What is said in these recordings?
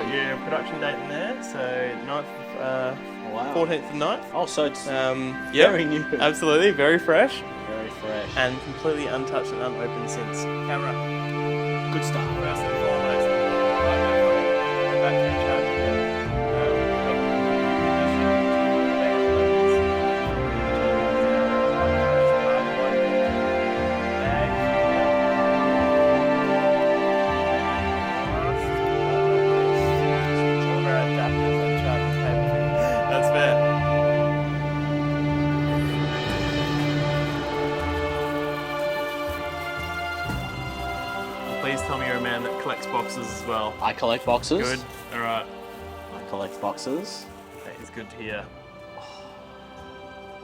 got your production date in there, so 9th, Wow. 14th of 9th. Oh, so it's Yep, very new. absolutely, very fresh. Very fresh. And completely untouched and unopened since. Camera. Good stuff. First and foremost. Battery charging. That's fair. Please tell me you're a man that collects boxes as well. I collect boxes. Good. All right. I collect boxes. That is good to hear.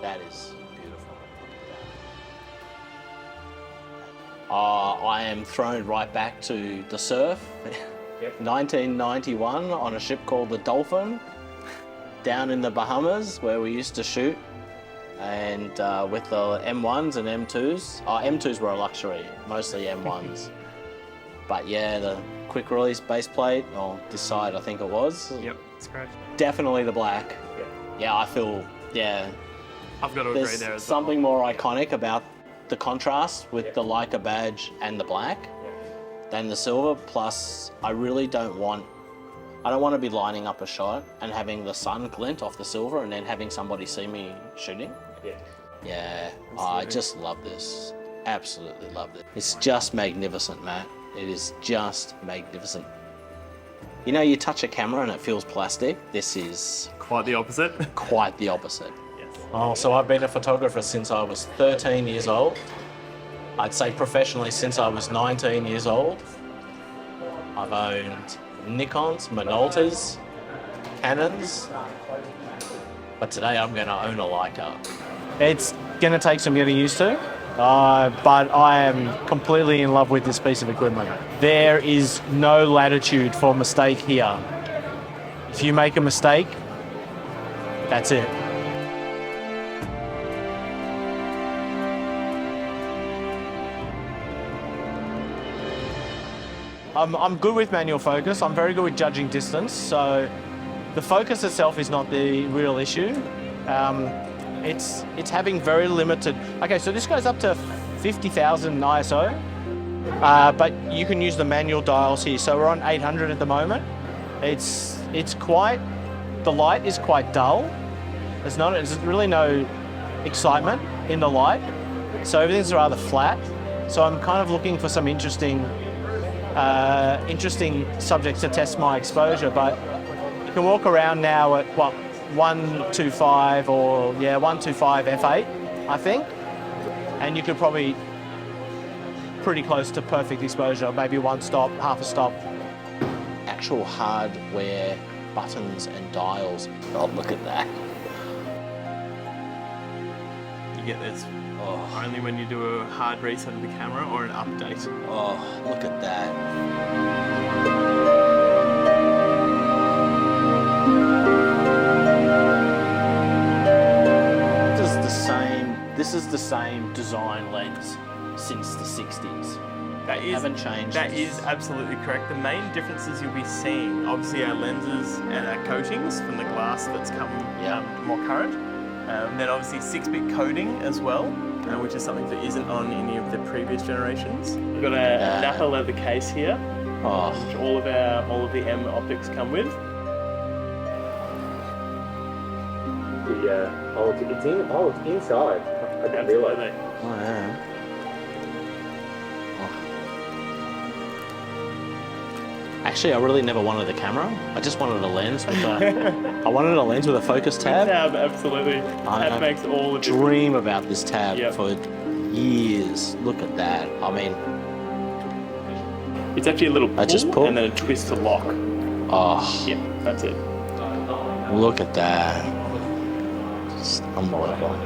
That is beautiful. I am thrown right back to the surf. Yep. 1991 on a ship called the Dolphin down in the Bahamas where we used to shoot. And with the M1s and M2s. M2s were a luxury, mostly M1s. But yeah, the quick release base plate, or this side I think it was. Yep, that's correct. Definitely the black. Yep. Yeah, I feel, I've got to agree there's there as something more iconic about the contrast with the Leica badge and the black than the silver. Plus, I don't want to be lining up a shot and having the sun glint off the silver and then having somebody see me shooting. Yeah. Yeah, I just love this. Absolutely love it. It's just magnificent, Matt. It is just magnificent. You know, you touch a camera and it feels plastic. This is Quite the opposite. quite the opposite. Yes. Oh, so I've been a photographer since I was 13 years old. I'd say professionally since I was 19 years old. I've owned Nikons, Minoltas, Canons, but today I'm going to own a Leica. It's going to take some getting used to, but I am completely in love with this piece of equipment. There is no latitude for mistake here. If you make a mistake, that's it. I'm good with manual focus. I'm very good with judging distance. So the focus itself is not the real issue. It's having very limited. Okay, so this goes up to 50,000 ISO, but you can use the manual dials here. So we're on 800 at the moment. It's quite. The light is quite dull. There's really no excitement in the light. So everything's rather flat. So I'm kind of looking for some interesting subjects to test my exposure, but you can walk around now at 125 or 125 f8, I think, and you could probably pretty close to perfect exposure, maybe one stop, half a stop. Actual hardware buttons and dials. Oh, look at that. You get this only when you do a hard reset of the camera or an update. Oh, look at that. This is the same design lens since the 60s. Haven't changed. That is absolutely correct. The main differences you'll be seeing, obviously our lenses and our coatings from the glass that's come more current. Then obviously 6-bit coating as well, which is something that isn't on any of the previous generations. We've got a Napa leather case here, which all of the M optics come with. It's inside. I didn't realise. Oh, yeah. Actually, I really never wanted a camera. I just wanted a lens with I wanted a lens with a focus tab. Absolutely. That makes all the difference. Dream about this tab for years. Look at that. I mean, it's actually a little pull, and then a twist to lock. Oh. Yeah, that's it. Look at that. Just unbelievable.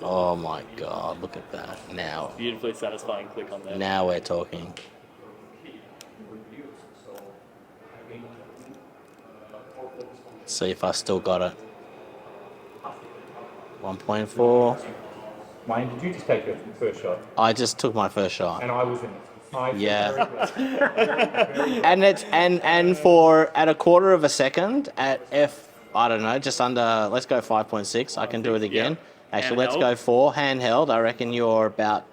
Oh my God, look at that. Now. Beautifully satisfying click on there. Now we're talking. See if I still got it. 1.4. Wayne, did you just take your first shot? I just took my first shot. And I was in it. Yeah. and for at a quarter of a second at I don't know, just under, let's go 5.6. I can do it again. Yeah. Actually, let's Handheld. go 4 handheld. I reckon you're about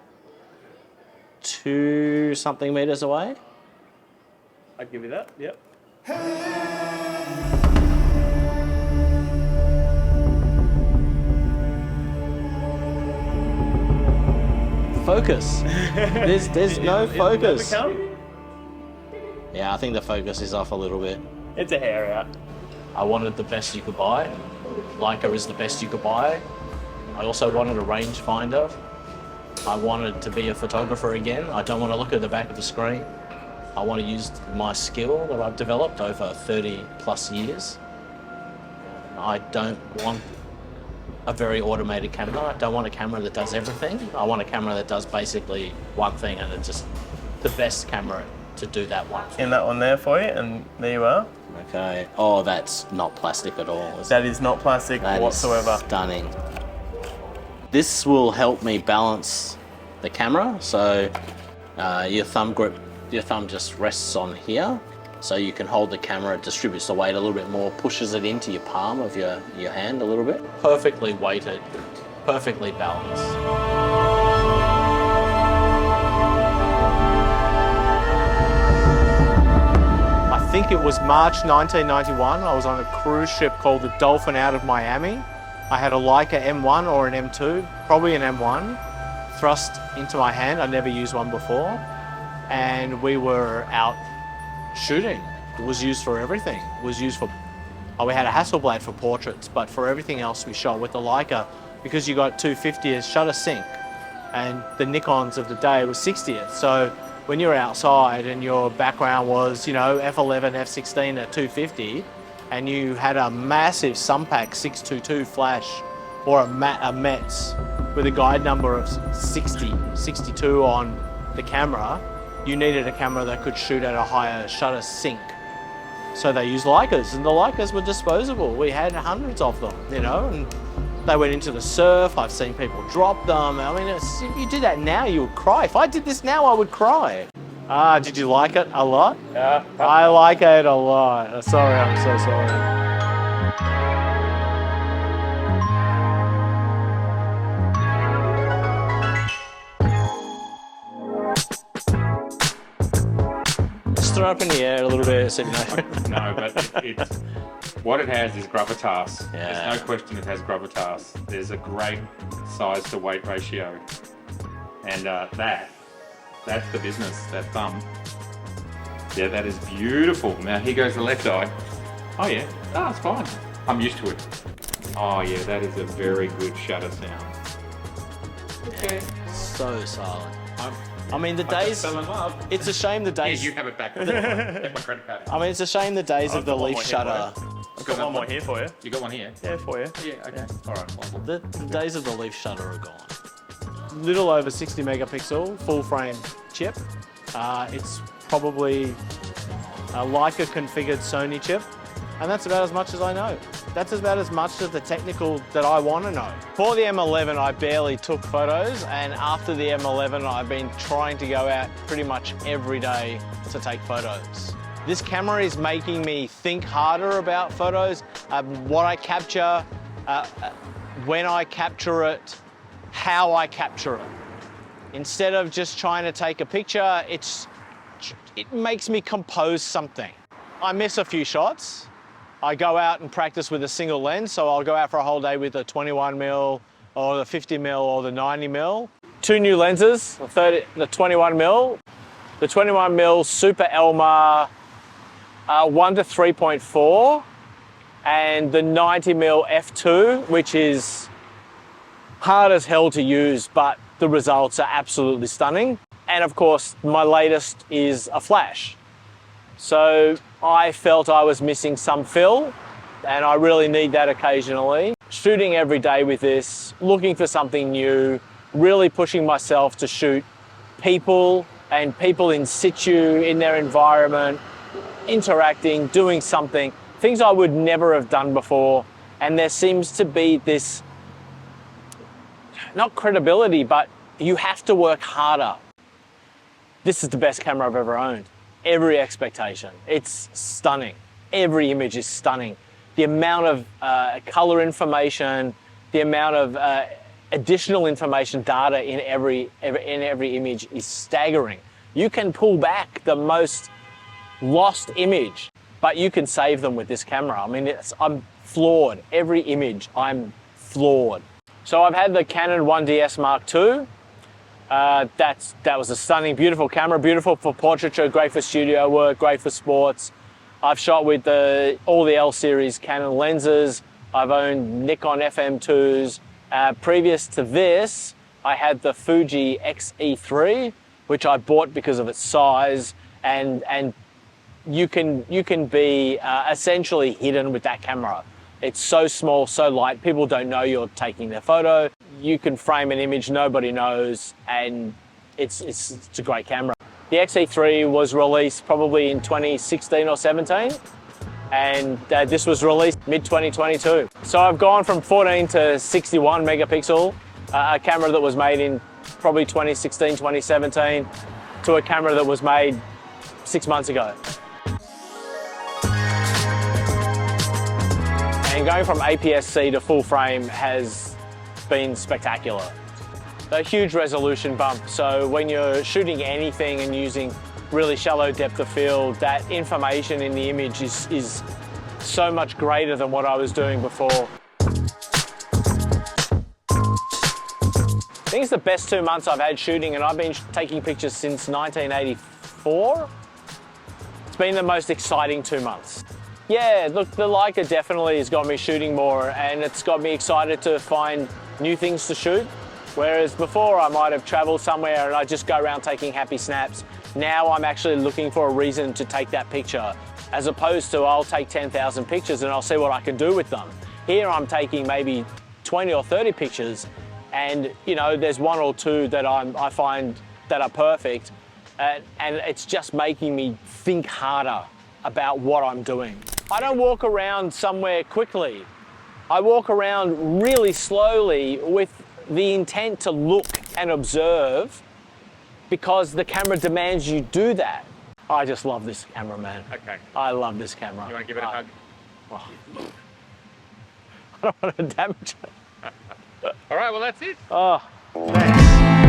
2 something meters away. I'd give you that. Yep. Focus. There's no focus. Does it count? Yeah, I think the focus is off a little bit. It's a hair out. I wanted the best you could buy. Leica is the best you could buy. I also wanted a rangefinder. I wanted to be a photographer again. I don't want to look at the back of the screen. I want to use my skill that I've developed over 30 plus years. I don't want a very automated camera. I don't want a camera that does everything. I want a camera that does basically one thing, and it's just the best camera to do that one thing. In that one there for you, and there you are. Okay. Oh, that's not plastic at all. That is not plastic That is whatsoever. stunning. This will help me balance the camera. So your thumb just rests on here. So you can hold the camera, it distributes the weight a little bit more, pushes it into your palm of your hand a little bit. Perfectly weighted, perfectly balanced. I think it was March 1991. I was on a cruise ship called the Dolphin out of Miami. I had a Leica M1 or an M2, probably an M1, thrust into my hand. I'd never used one before. And we were out shooting. It was used for everything. It was used for, we had a Hasselblad for portraits, but for everything else we shot with the Leica, because you got 250th shutter sync, and the Nikons of the day was 60th. So when you're outside and your background was, F11, F16 at 250, and you had a massive Sunpack 622 flash or a Mets with a guide number of 62 on the camera, you needed a camera that could shoot at a higher shutter sync. So they used Leicas, and the Leicas were disposable. We had hundreds of them, and they went into the surf. I've seen people drop them. I mean, if you did that now, you would cry. If I did this now, I would cry. Did you like it a lot? Yeah. I like it a lot. Sorry, I'm so sorry. Just throw it up in the air a little bit, so you know. No, but it's what it has is gravitas. Yeah. There's no question it has gravitas. There's a great size to weight ratio. And that's the business, that thumb. Yeah, that is beautiful. Now here goes the left eye. Oh yeah, it's fine. I'm used to it. Oh yeah, that is a very good shutter sound. Okay. So solid. I mean, the days. Fell in love. It's a shame the days. Yeah, you have it back. Take my credit card. I mean, it's a shame the days of the got one leaf more here shutter. I've got one more here for you. You got one here? Yeah, for you. Yeah, okay. All right. Wonderful. The days of the leaf shutter are gone. Little over 60 megapixel, full frame chip. It's probably a Leica configured Sony chip, and that's about as much as I know. That's about as much of the technical that I want to know. For the M11, I barely took photos, and after the M11, I've been trying to go out pretty much every day to take photos. This camera is making me think harder about photos, what I capture, when I capture it, how I capture it. Instead of just trying to take a picture, it makes me compose something. I miss a few shots. I go out and practice with a single lens, so I'll go out for a whole day with the 21mm or the 50mm or the 90mm. 2 new lenses, the 21mm. The 21mm Super Elma 1 to 3.4, and the 90mm f2, which is hard as hell to use, but the results are absolutely stunning. And of course, my latest is a flash. So I felt I was missing some fill, and I really need that occasionally. Shooting every day with this, looking for something new, really pushing myself to shoot people and people in situ, in their environment, interacting, doing something, things I would never have done before. And there seems to be this not credibility, but you have to work harder. This is the best camera I've ever owned. Every expectation. It's stunning. Every image is stunning. The amount of color information, the amount of additional information, data in every image is staggering. You can pull back the most lost image, but you can save them with this camera. I mean, I'm floored. Every image, I'm floored. So I've had the Canon 1DS Mark II. That was a stunning, beautiful camera, beautiful for portraiture, great for studio work, great for sports. I've shot with all the L series Canon lenses. I've owned Nikon FM2s. Previous to this, I had the Fuji X-E3, which I bought because of its size, and you can be essentially hidden with that camera. It's so small, so light, people don't know you're taking their photo. You can frame an image, nobody knows, and it's a great camera. The X-E3 was released probably in 2016 or 17, and this was released mid-2022. So I've gone from 14 to 61 megapixel, a camera that was made in probably 2016, 2017, to a camera that was made 6 months ago. And going from APS-C to full frame has been spectacular. A huge resolution bump, so when you're shooting anything and using really shallow depth of field, that information in the image is so much greater than what I was doing before. I think it's the best 2 months I've had shooting, and I've been taking pictures since 1984. It's been the most exciting 2 months. Yeah, look, the Leica definitely has got me shooting more, and it's got me excited to find new things to shoot. Whereas before I might have traveled somewhere and I just go around taking happy snaps. Now I'm actually looking for a reason to take that picture, as opposed to I'll take 10,000 pictures and I'll see what I can do with them. Here I'm taking maybe 20 or 30 pictures, and you know, there's one or two that I find that are perfect, and it's just making me think harder about what I'm doing. I don't walk around somewhere quickly. I walk around really slowly with the intent to look and observe, because the camera demands you do that. I just love this camera, man. Okay. I love this camera. You want to give it a hug? Oh. I don't want to damage it. All right, well, that's it. Oh, thanks.